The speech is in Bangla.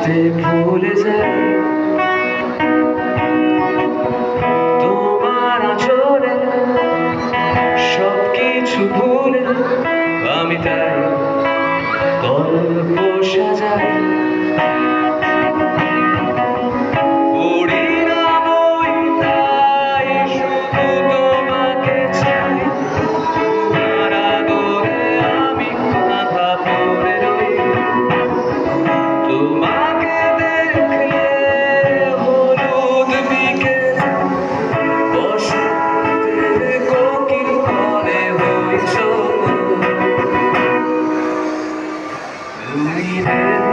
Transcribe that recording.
হাসতে ভুলে যাই তোমার আঁচলে সবকিছু ভুলে আমি তাই গল্প সাজাই তুমি